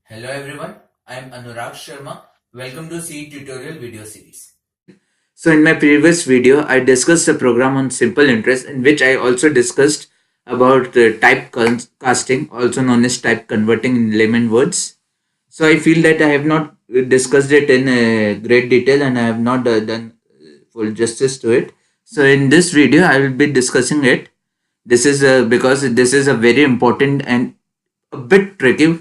Hello everyone, I am Anurag Sharma. Welcome to C tutorial video series. So in my previous video, I discussed a program on simple interest in which I also discussed about type casting, also known as type converting in layman words. So I feel that I have not discussed it in great detail and I have not done full justice to it. So in this video, I will be discussing it. This is because this is a very important and a bit tricky,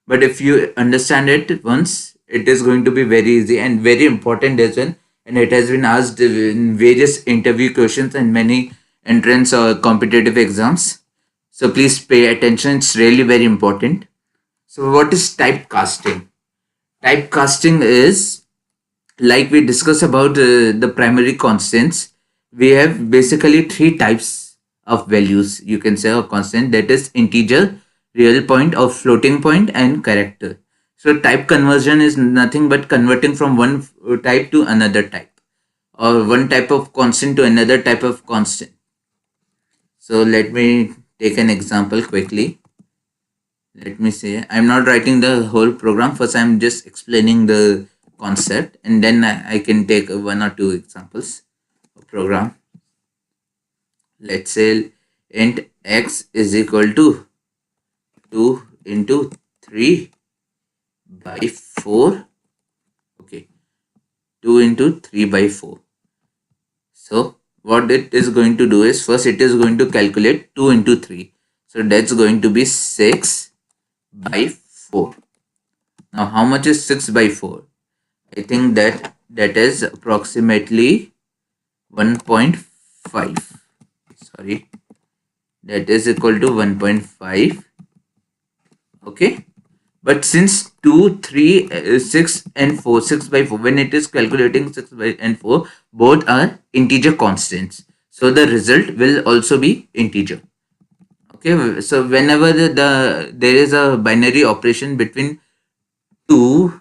but if you understand it once, it is going to be very easy and very important as well. And it has been asked in various interview questions and many entrance or competitive exams. So please pay attention, it's really very important. So what is typecasting? Typecasting is, like we discussed about the primary constants, we have basically three types of values, you can say, a constant, that is integer, real point or floating point, and character. So type conversion is nothing but converting from one type to another type, or one type of constant to another type of constant. So let me take an example quickly. Let me say, I'm not writing the whole program. First, I'm just explaining the concept, and then I can take one or two examples of program. Let's say int x is equal to 2 into 3 by 4. Okay, 2 into 3 by 4. So what it is going to do is, first it is going to calculate 2 into 3. So that's going to be 6 by 4. Now how much is 6 by 4? I think that is approximately 1.5. Sorry, that is equal to 1.5. Okay, but since 2, 3, 6 and 4, 6 by 4, when it is calculating 6 by and 4, both are integer constants. So the result will also be integer. Okay, so whenever there is a binary operation between two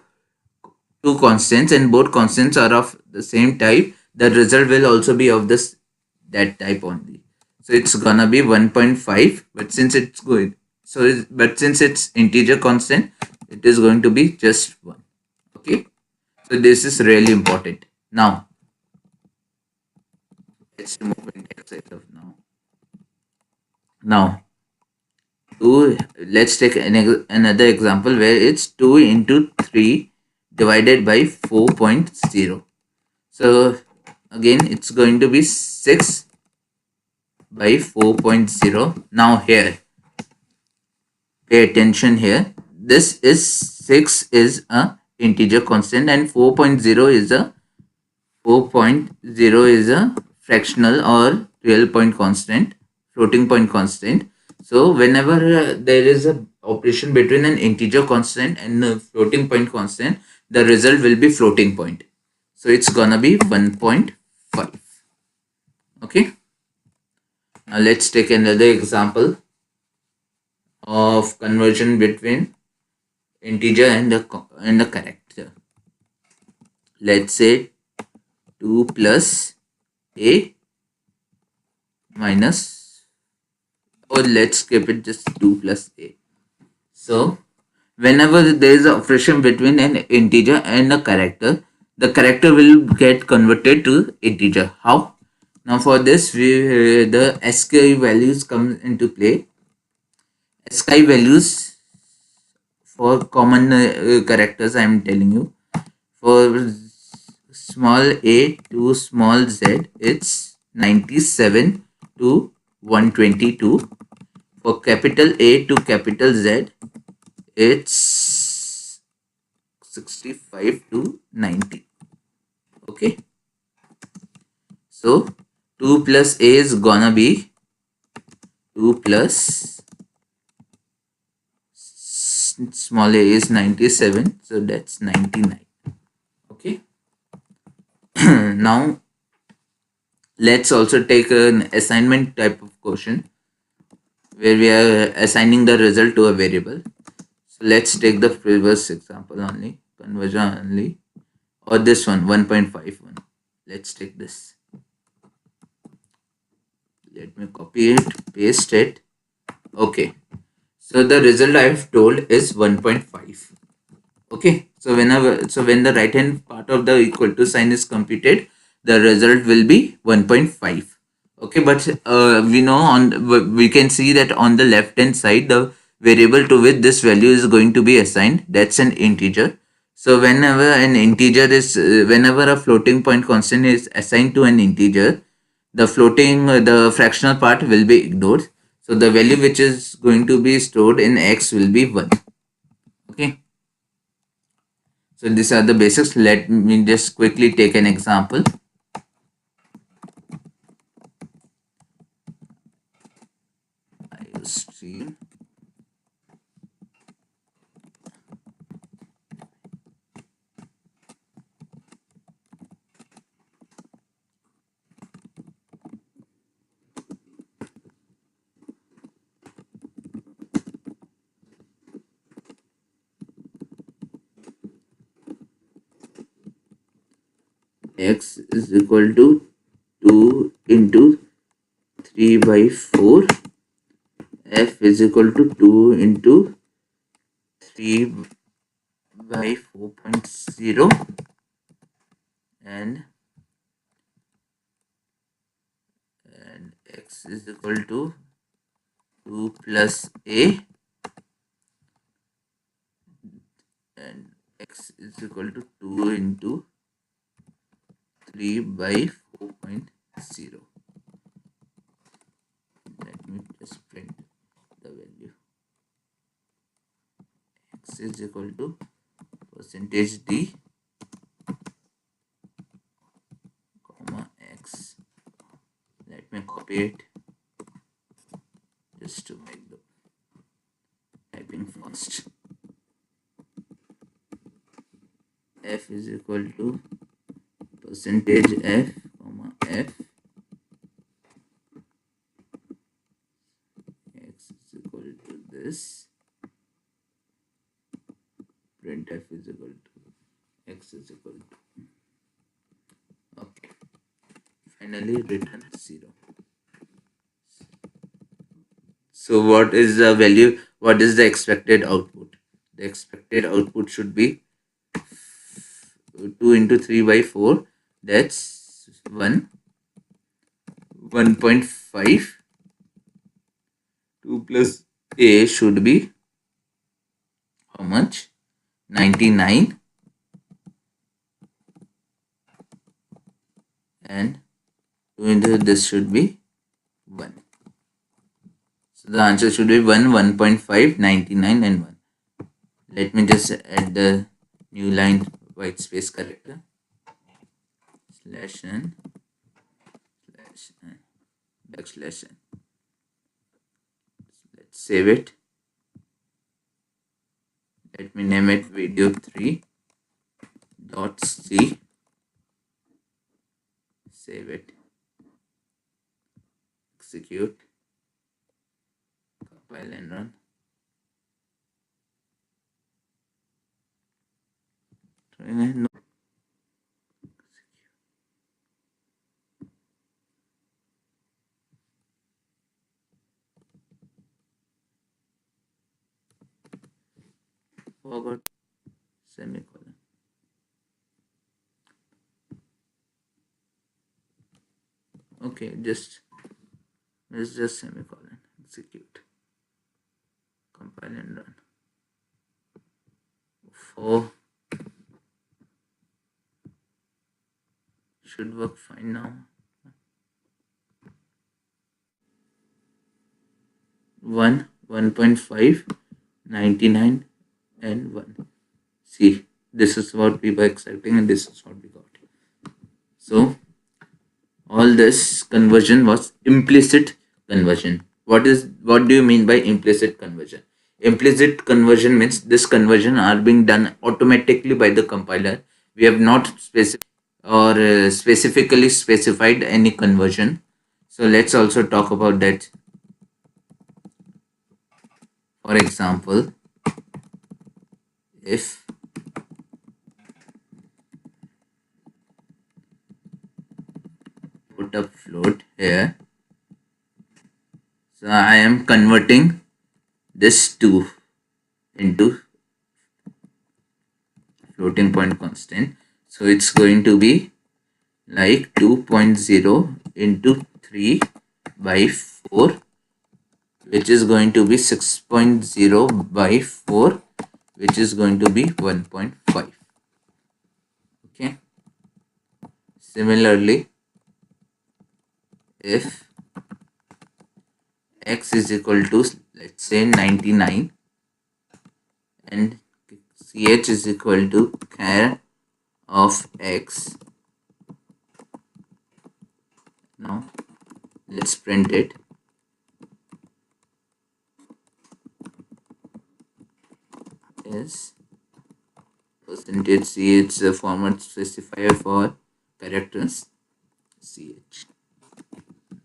constants and both constants are of the same type, the result will also be of that type only. So it's gonna be 1.5, but since it's good, but since it's integer constant, it is going to be just 1. Okay, so this is really important. Now let's remove index as of now. Now let's take another example where it's 2 into 3 divided by 4.0. So again, it's going to be 6 by 4.0. Now here, pay attention here. This is 6 is a integer constant and 4.0 is a fractional or real point constant, floating point constant. So whenever there is a operation between an integer constant and a floating point constant, the result will be floating point. So it's gonna be 1.5. Okay. Now let's take another example of conversion between integer and the character. Let's say 2 plus a minus, or let's skip it, just 2 plus a. So whenever there is an operation between an integer and a character, the character will get converted to integer. How? Now for this, the ASCII values come into play. ASCII values for common characters, I am telling you. For small a to small z, it's 97 to 122. For capital A to capital Z, it's 65 to 90. Okay. So 2 plus A is gonna be 2 plus small a is 97. So that's 99. Okay. Now let's also take an assignment type of question where we are assigning the result to a variable. So let's take the previous example only, conversion only, or this one, 1.51. Let's take this. Let me copy it, paste it. Okay. So the result I have told is 1.5. Okay, so when the right hand part of the equal to sign is computed, the result will be 1.5. Okay, but we know we can see that on the left hand side the variable to which this value is going to be assigned, that's an integer. So whenever a floating point constant is assigned to an integer, the fractional part will be ignored. So the value which is going to be stored in x will be 1. Okay. So these are the basics. Let me just quickly take an example. Stream x is equal to 2 into 3 by 4. F is equal to 2 into 3 by 4.0, and x is equal to 2 plus a, and x is equal to 2 into 3 by 4.0. Let me just print the value. X is equal to percentage d comma x. Let me copy it just to make the typing fast. F is equal to percentage f comma f. X is equal to this. Print f is equal to x is equal to. Okay. Finally return 0. So what is the value? What is the expected output? The expected output should be 2 into 3 by 4. That's 1.5. 2 plus a should be how much? 99, and 2 into this should be 1. So the answer should be 1, 1.5, 99 and 1. Let me just add the new line white space character. Slash n slash n backslash n. Let's save it. Let me name it video 3 dot c. Save it. Execute. Compile and run. No. Forgot semicolon. Okay, it's just semicolon. Execute. Compile and run. 4 should work fine now. 1, 1.5, 99 and 1. See, this is what we were expecting and this is what we got. So all this conversion was implicit conversion. What do you mean by implicit conversion? Implicit conversion means this conversion are being done automatically by the compiler. We have not specifically specified any conversion. So let's also talk about that. For example, if put a float here, so I am converting this 2 into floating point constant. So it's going to be like 2.0 into 3 by 4, which is going to be 6.0 by 4, which is going to be 1.5. Okay. Similarly, if x is equal to, let's say, 99 and ch is equal to char of x, now let's print it. Is percentage ch, the format specifier for characters ch.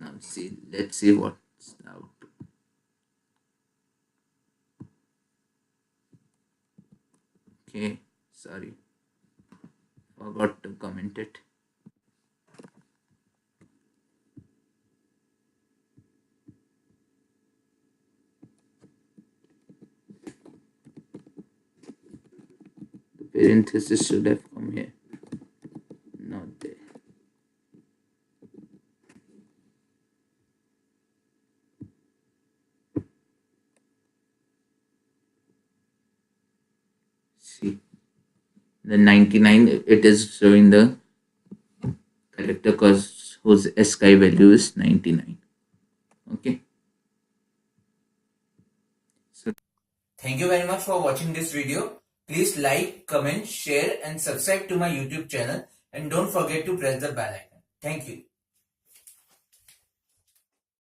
Now see, let's see what's out. Okay, sorry, forgot to comment it. The parenthesis should have come here, not there. See, the 99, it is showing the character whose SKY value is 99. Okay. So thank you very much for watching this video. Please like, comment, share and subscribe to my YouTube channel, and don't forget to press the bell icon. Thank you.